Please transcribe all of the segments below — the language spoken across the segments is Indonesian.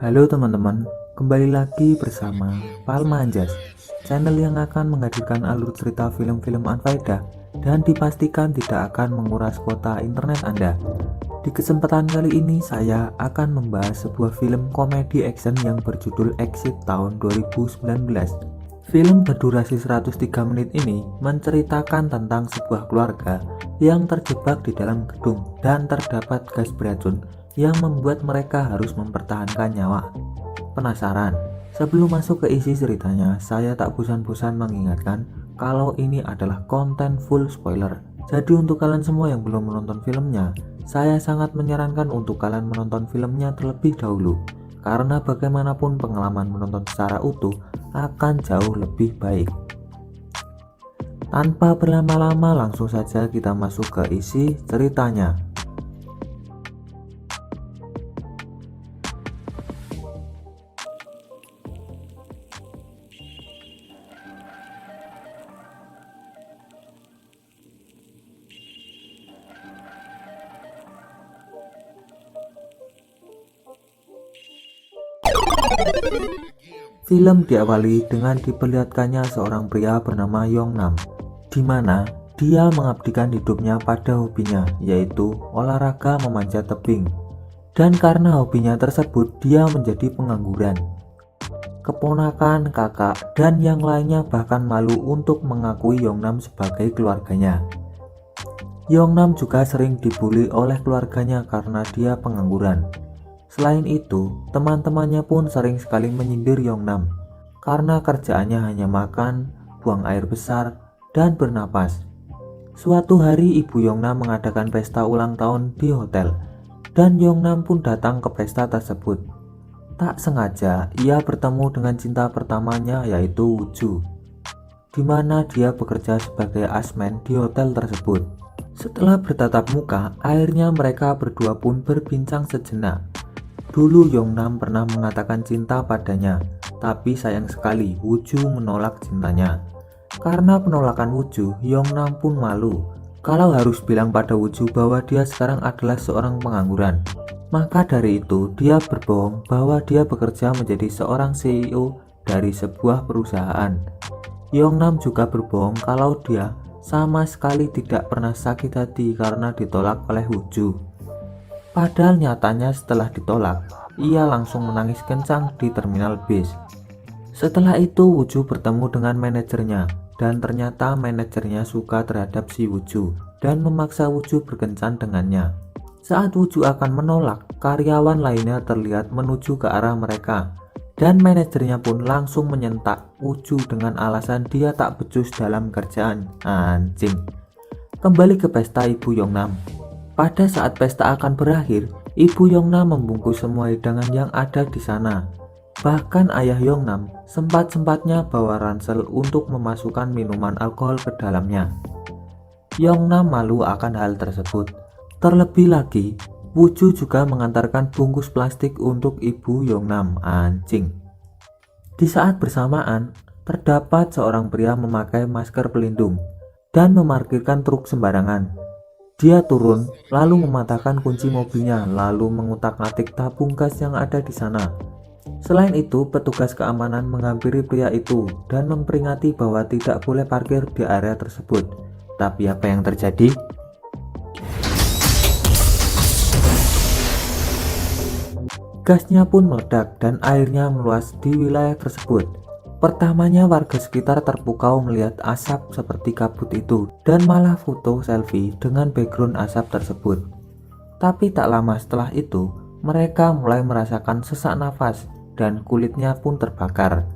Halo teman-teman, kembali lagi bersama Palma Anjas, channel yang akan menghadirkan alur cerita film-film unfaedah dan dipastikan tidak akan menguras kuota internet Anda. Di kesempatan kali ini saya akan membahas sebuah film komedi action yang berjudul Exit tahun 2019. Film berdurasi 103 menit ini menceritakan tentang sebuah keluarga yang terjebak di dalam gedung dan terdapat gas beracun yang membuat mereka harus mempertahankan nyawa. Penasaran? Sebelum masuk ke isi ceritanya, saya tak bosan-bosan mengingatkan kalau ini adalah konten full spoiler. Jadi untuk kalian semua yang belum menonton filmnya, saya sangat menyarankan untuk kalian menonton filmnya terlebih dahulu, karena bagaimanapun pengalaman menonton secara utuh akan jauh lebih baik. Tanpa berlama-lama, langsung saja kita masuk ke isi ceritanya. Film diawali dengan diperlihatkannya seorang pria bernama Yongnam, di mana dia mengabdikan hidupnya pada hobinya, yaitu olahraga memanjat tebing. Dan karena hobinya tersebut, dia menjadi pengangguran. Keponakan, kakak, dan yang lainnya bahkan malu untuk mengakui Yongnam sebagai keluarganya. Yongnam juga sering dibully oleh keluarganya karena dia pengangguran. Selain itu, teman-temannya pun sering sekali menyindir Yongnam karena kerjaannya hanya makan, buang air besar, dan bernapas. Suatu hari ibu Yongnam mengadakan pesta ulang tahun di hotel, dan Yongnam pun datang ke pesta tersebut. Tak sengaja, ia bertemu dengan cinta pertamanya, yaitu Wooju, di mana dia bekerja sebagai asmen di hotel tersebut. Setelah bertatap muka, akhirnya mereka berdua pun berbincang sejenak. Dulu Yongnam pernah mengatakan cinta padanya, tapi sayang sekali Wooju menolak cintanya. Karena penolakan Wooju, Yongnam pun malu kalau harus bilang pada Wooju bahwa dia sekarang adalah seorang pengangguran. Maka dari itu, dia berbohong bahwa dia bekerja menjadi seorang CEO dari sebuah perusahaan. Yongnam juga berbohong kalau dia sama sekali tidak pernah sakit hati karena ditolak oleh Wooju. Padahal nyatanya setelah ditolak, ia langsung menangis kencang di terminal bis. Setelah itu Wooju bertemu dengan manajernya, dan ternyata manajernya suka terhadap si Wooju dan memaksa Wooju berkencan dengannya. Saat Wooju akan menolak, karyawan lainnya terlihat menuju ke arah mereka, dan manajernya pun langsung menyentak Wooju dengan alasan dia tak becus dalam kerjaan. Anjing. Kembali ke pesta ibu Yongnam. Pada saat pesta akan berakhir, ibu Yongnam membungkus semua hidangan yang ada di sana. Bahkan ayah Yongnam sempat-sempatnya bawa ransel untuk memasukkan minuman alkohol ke dalamnya. Yongnam malu akan hal tersebut. Terlebih lagi, Wooju juga mengantarkan bungkus plastik untuk ibu Yongnam. Anjing. Di saat bersamaan, terdapat seorang pria memakai masker pelindung dan memarkirkan truk sembarangan. Dia turun, lalu mematahkan kunci mobilnya, lalu mengutak-atik tabung gas yang ada di sana. Selain itu, petugas keamanan menghampiri pria itu dan memperingati bahwa tidak boleh parkir di area tersebut. Tapi apa yang terjadi? Gasnya pun meledak dan airnya meluas di wilayah tersebut. Pertamanya warga sekitar terpukau melihat asap seperti kabut itu dan malah foto selfie dengan background asap tersebut. Tapi tak lama setelah itu, mereka mulai merasakan sesak nafas dan kulitnya pun terbakar.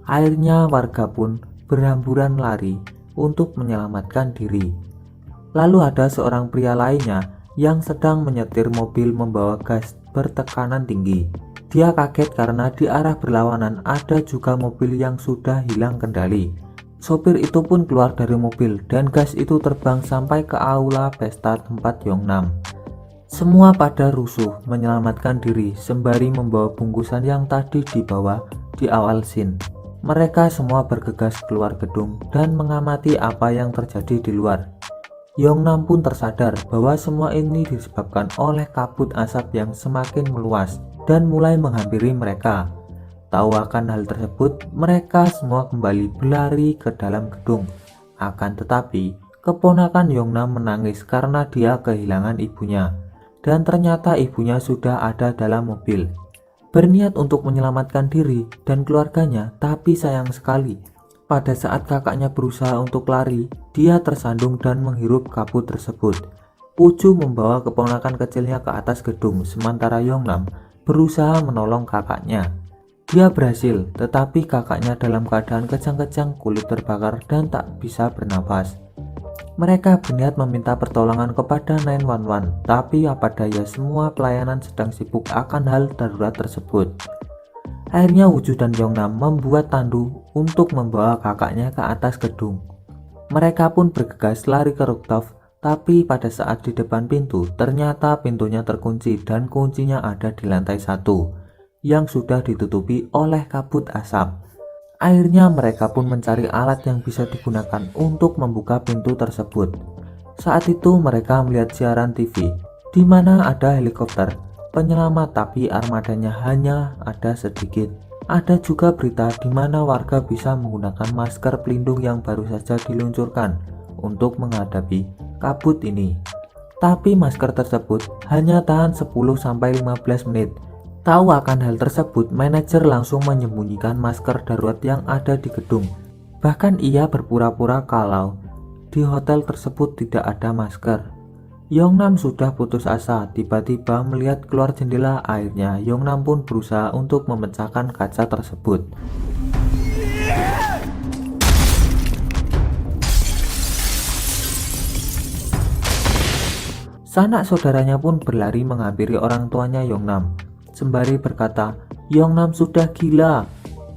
Akhirnya warga pun berhamburan lari untuk menyelamatkan diri. Lalu ada seorang pria lainnya yang sedang menyetir mobil membawa gas bertekanan tinggi. Dia kaget karena di arah berlawanan ada juga mobil yang sudah hilang kendali. Sopir itu pun keluar dari mobil dan gas itu terbang sampai ke aula pesta tempat Yongnam. Semua pada rusuh menyelamatkan diri sembari membawa bungkusan yang tadi dibawa di awal scene. Mereka semua bergegas keluar gedung dan mengamati apa yang terjadi di luar. Yongnam pun tersadar bahwa semua ini disebabkan oleh kabut asap yang semakin meluas. dan mulai menghampiri mereka. Tahu akan hal tersebut, mereka semua kembali berlari ke dalam gedung. Akan tetapi, keponakan Yongnam menangis karena dia kehilangan ibunya, dan ternyata ibunya sudah ada dalam mobil. Berniat untuk menyelamatkan diri dan keluarganya, tapi sayang sekali, pada saat kakaknya berusaha untuk lari, dia tersandung dan menghirup kabut tersebut. Uju membawa keponakan kecilnya ke atas gedung, sementara Yongnam berusaha menolong kakaknya. Dia berhasil, tetapi kakaknya dalam keadaan kejang-kejang, kulit terbakar dan tak bisa bernapas. Mereka berniat meminta pertolongan kepada 911, tapi apa daya, semua pelayanan sedang sibuk akan hal darurat tersebut. Akhirnya Uju dan Yongnam membuat tandu untuk membawa kakaknya ke atas gedung. Mereka pun bergegas lari ke rooftop, tapi pada saat di depan pintu, ternyata pintunya terkunci dan kuncinya ada di lantai 1 yang sudah ditutupi oleh kabut asap. Akhirnya mereka pun mencari alat yang bisa digunakan untuk membuka pintu tersebut. Saat itu mereka melihat siaran TV, di mana ada helikopter penyelamat, tapi armadanya hanya ada sedikit. Ada juga berita di mana warga bisa menggunakan masker pelindung yang baru saja diluncurkan untuk menghadapi kabut ini. Tapi masker tersebut hanya tahan 10-15 menit. Tahu akan hal tersebut, manajer langsung menyembunyikan masker darurat yang ada di gedung. Bahkan ia berpura-pura kalau di hotel tersebut tidak ada masker. Yongnam sudah putus asa, tiba-tiba melihat keluar jendela. Akhirnya Yongnam pun berusaha untuk memecahkan kaca tersebut. Sanak saudaranya pun berlari menghampiri orang tuanya Yongnam, sembari berkata, "Yongnam sudah gila."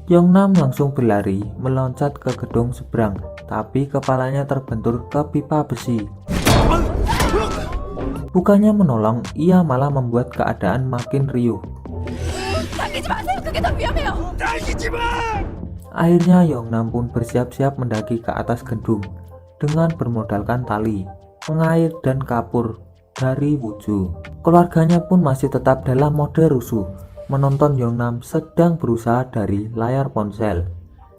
Yongnam langsung berlari meloncat ke gedung seberang, tapi kepalanya terbentur ke pipa besi. Bukannya menolong, ia malah membuat keadaan makin riuh. Akhirnya Yongnam pun bersiap-siap mendaki ke atas gedung dengan bermodalkan tali, pengait dan kapur dari Uju. Keluarganya pun masih tetap dalam mode rusuh, menonton Yongnam sedang berusaha dari layar ponsel.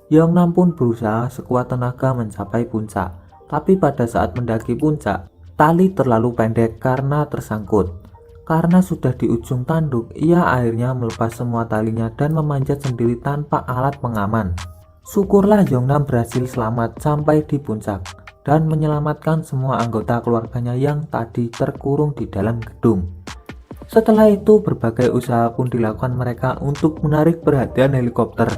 Yongnam pun berusaha sekuat tenaga mencapai puncak, tapi pada saat mendaki puncak, tali terlalu pendek karena tersangkut. Karena sudah di ujung tanduk, ia akhirnya melepas semua talinya dan memanjat sendiri tanpa alat pengaman. Syukurlah Yongnam berhasil selamat sampai di puncak dan menyelamatkan semua anggota keluarganya yang tadi terkurung di dalam gedung. Setelah itu berbagai usaha pun dilakukan mereka untuk menarik perhatian helikopter.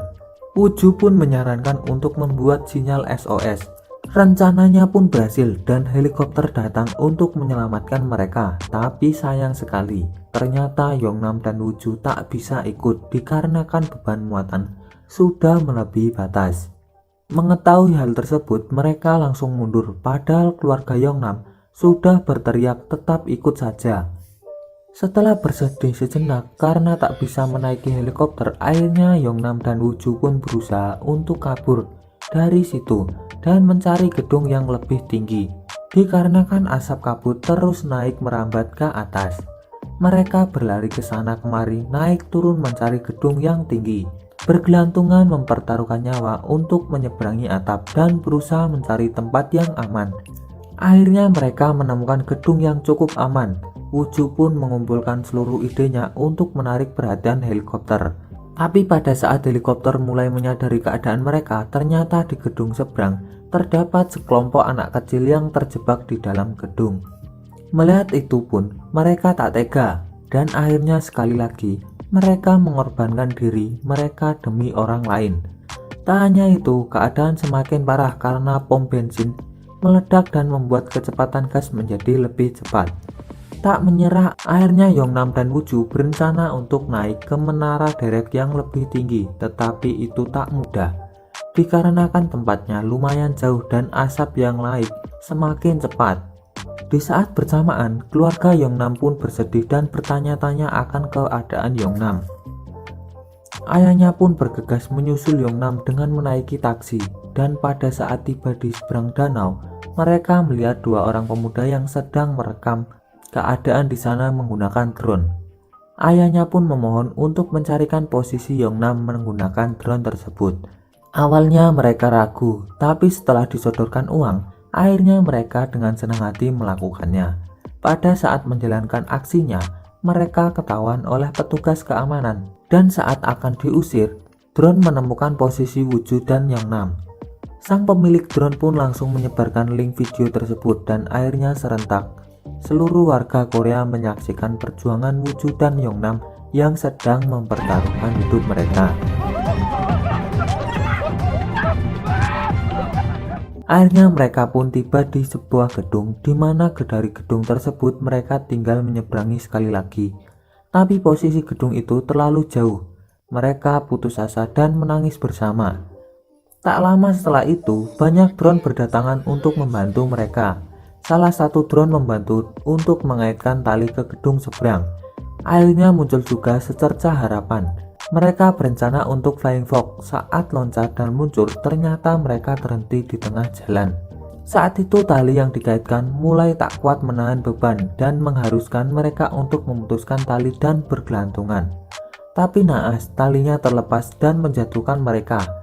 Uju pun menyarankan untuk membuat sinyal SOS. Rencananya pun berhasil dan helikopter datang untuk menyelamatkan mereka. Tapi sayang sekali, ternyata Yongnam dan Uju tak bisa ikut dikarenakan beban muatan sudah melebihi batas. Mengetahui hal tersebut, mereka langsung mundur, padahal keluarga Yongnam sudah berteriak tetap ikut saja. Setelah bersedih sejenak karena tak bisa menaiki helikopter, akhirnya Yongnam dan Uju pun berusaha untuk kabur dari situ dan mencari gedung yang lebih tinggi. Dikarenakan asap kabut terus naik merambat ke atas, mereka berlari ke sana kemari, naik turun mencari gedung yang tinggi, bergelantungan mempertaruhkan nyawa untuk menyeberangi atap dan berusaha mencari tempat yang aman. Akhirnya mereka menemukan gedung yang cukup aman. Uju pun mengumpulkan seluruh idenya untuk menarik perhatian helikopter. Tapi pada saat helikopter mulai menyadari keadaan mereka, ternyata di gedung seberang terdapat sekelompok anak kecil yang terjebak di dalam gedung. Melihat itu pun mereka tak tega dan akhirnya sekali lagi mereka mengorbankan diri mereka demi orang lain. Tak hanya itu, keadaan semakin parah karena pom bensin meledak dan membuat kecepatan gas menjadi lebih cepat. Tak menyerah, akhirnya Yongnam dan Uju berencana untuk naik ke menara derek yang lebih tinggi, tetapi itu tak mudah dikarenakan tempatnya lumayan jauh dan asap yang naik semakin cepat. Di saat bersamaan, keluarga Yongnam pun bersedih dan bertanya-tanya akan keadaan Yongnam. Ayahnya pun bergegas menyusul Yongnam dengan menaiki taksi, dan pada saat tiba di seberang danau, mereka melihat dua orang pemuda yang sedang merekam keadaan di sana menggunakan drone. Ayahnya pun memohon untuk mencarikan posisi Yongnam menggunakan drone tersebut. Awalnya mereka ragu, tapi setelah disodorkan uang, akhirnya mereka dengan senang hati melakukannya. Pada saat menjalankan aksinya, mereka ketahuan oleh petugas keamanan, dan saat akan diusir, drone menemukan posisi Woo-ju dan Yongnam. Sang pemilik drone pun langsung menyebarkan link video tersebut dan akhirnya serentak seluruh warga Korea menyaksikan perjuangan Woo-ju dan Yongnam yang sedang mempertaruhkan hidup mereka. Akhirnya mereka pun tiba di sebuah gedung, di mana dari gedung tersebut mereka tinggal menyeberangi sekali lagi. Tapi posisi gedung itu terlalu jauh. Mereka putus asa dan menangis bersama. Tak lama setelah itu, banyak drone berdatangan untuk membantu mereka. Salah satu drone membantu untuk mengaitkan tali ke gedung seberang. Akhirnya muncul juga secerca harapan. Mereka berencana untuk flying fox. Saat loncat dan muncul, ternyata mereka terhenti di tengah jalan. Saat itu tali yang dikaitkan mulai tak kuat menahan beban dan mengharuskan mereka untuk memutuskan tali dan bergelantungan. Tapi naas, talinya terlepas dan menjatuhkan mereka.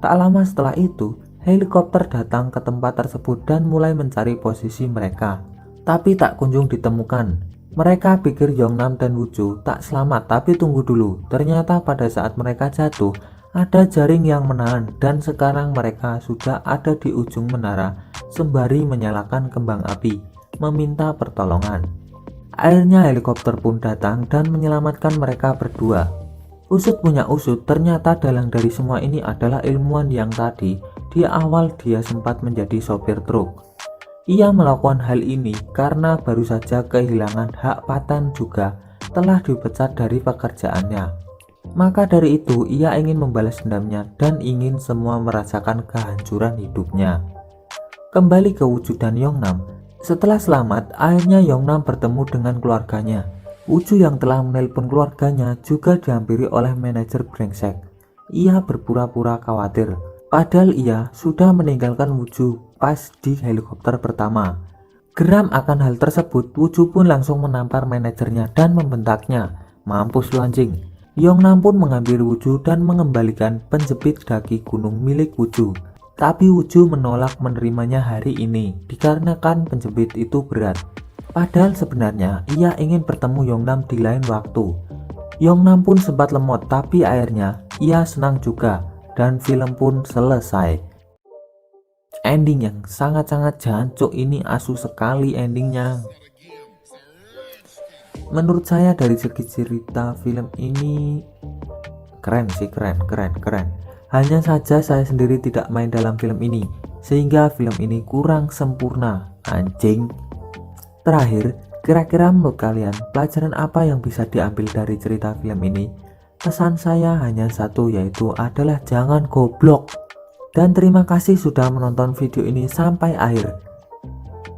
Tak lama setelah itu, helikopter datang ke tempat tersebut dan mulai mencari posisi mereka. Tapi tak kunjung ditemukan. Mereka pikir Yongnam dan Woo-ju tak selamat, tapi tunggu dulu. Ternyata pada saat mereka jatuh, ada jaring yang menahan dan sekarang mereka sudah ada di ujung menara sembari menyalakan kembang api, meminta pertolongan. Akhirnya helikopter pun datang dan menyelamatkan mereka berdua. Usut punya usut, ternyata dalang dari semua ini adalah ilmuwan yang tadi di awal dia sempat menjadi sopir truk. Ia melakukan hal ini karena baru saja kehilangan hak paten juga telah dipecat dari pekerjaannya. Maka dari itu ia ingin membalas dendamnya dan ingin semua merasakan kehancuran hidupnya. Kembali ke Woo-ju dan Yongnam. Setelah selamat, akhirnya Yongnam bertemu dengan keluarganya. Woo-ju yang telah menelpon keluarganya juga dihampiri oleh manajer brengsek. Ia berpura-pura khawatir, padahal ia sudah meninggalkan Woo-ju pas di helikopter pertama. Geram akan hal tersebut, Woo-ju pun langsung menampar manajernya dan membentaknya, "Mampus lu anjing." Yongnam pun mengambil Woo-ju dan mengembalikan penjepit daki gunung milik Woo-ju. Tapi Woo-ju menolak menerimanya hari ini dikarenakan penjepit itu berat. Padahal sebenarnya ia ingin bertemu Yongnam di lain waktu. Yongnam pun sempat lemot, tapi akhirnya ia senang juga dan film pun selesai. Ending yang sangat-sangat jancuk ini, asu sekali endingnya. Menurut saya dari segi cerita film ini keren sih, keren. Hanya saja saya sendiri tidak main dalam film ini, sehingga film ini kurang sempurna. Anjing. Terakhir, kira-kira menurut kalian pelajaran apa yang bisa diambil dari cerita film ini? Pesan saya hanya satu, yaitu adalah jangan goblok. Dan terima kasih sudah menonton video ini sampai akhir.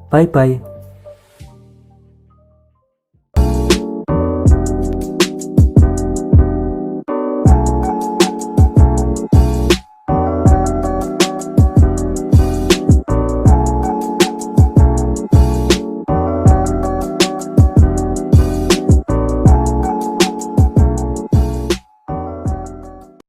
Bye bye.